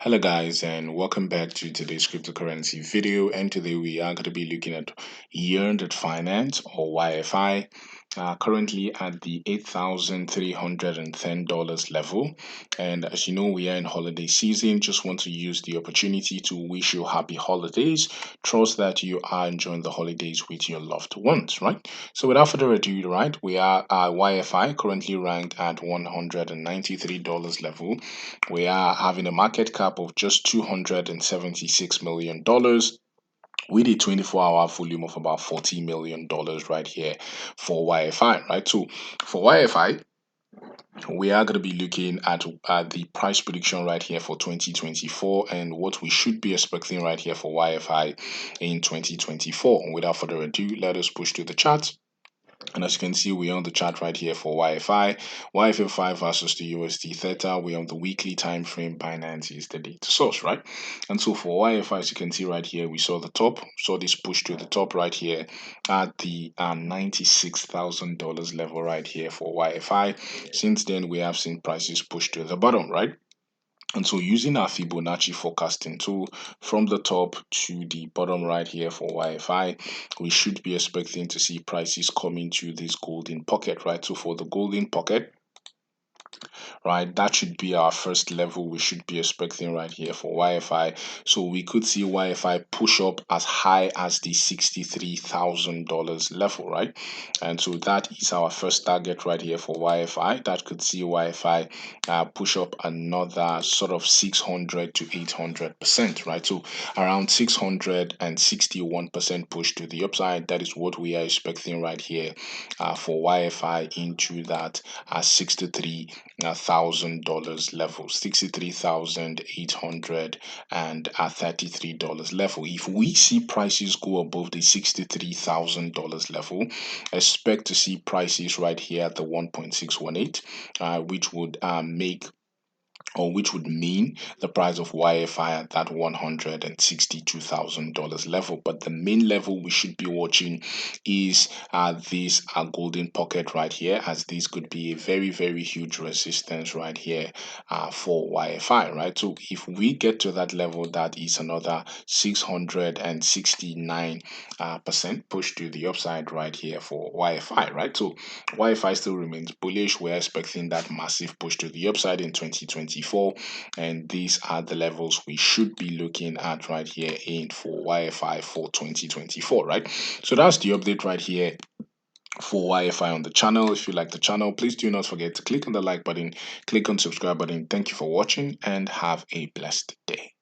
Hello guys, and welcome back to today's cryptocurrency video. And today we are going to be looking at YEARN Finance, or YFI, currently at the $8,310 level. And as you know, we are in holiday season. Just want to use the opportunity to wish you happy holidays. Trust that you are enjoying the holidays with your loved ones, right? So without further ado, right, we are YFI currently ranked at $193 level. We are having a market cap of just $276 million with a 24-hour volume of about $40 million right here for YFI, right? So for YFI, we are going to be looking at the price prediction right here for 2024 and what we should be expecting right here for YFI in 2024. Without further ado, let us push to the chart. And as you can see, we're on the chart right here for YFI. YFI versus the USD Theta. We're on the weekly time frame. Binance is the data source, right? And so for YFI, as you can see right here, we saw the top, saw this push to the top right here at the $96,000 level right here for YFI. Since then, we have seen prices push to the bottom, right? And so using our Fibonacci forecasting tool from the top to the bottom right here for YFI, we should be expecting to see prices coming to this golden pocket, right? So for the golden pocket, right, that should be our first level we should be expecting right here for YFI. So we could see YFI push up as high as the $63,000 level, right? And so that is our first target right here for YFI. That could see YFI push up another sort of 600 to 800%, right? So around 661% push to the upside. That is what we are expecting right here for YFI into that $63,000 level, $63,833 level. If we see prices go above the $63,000 level, expect to see prices right here at the 1.618, which would make, or which would mean the price of YFI at that $162,000 level. But the main level we should be watching is this golden pocket right here, as this could be a very, very huge resistance right here for YFI, right? So if we get to that level, that is another 669% push to the upside right here for YFI, right? So YFI still remains bullish. We're expecting that massive push to the upside in 2024, and these are the levels we should be looking at right here in for YFI for 2024, right? So that's the update right here for YFI on the channel. If you like the channel, please do not forget to click on the like button, click on subscribe button. Thank you for watching and have a blessed day.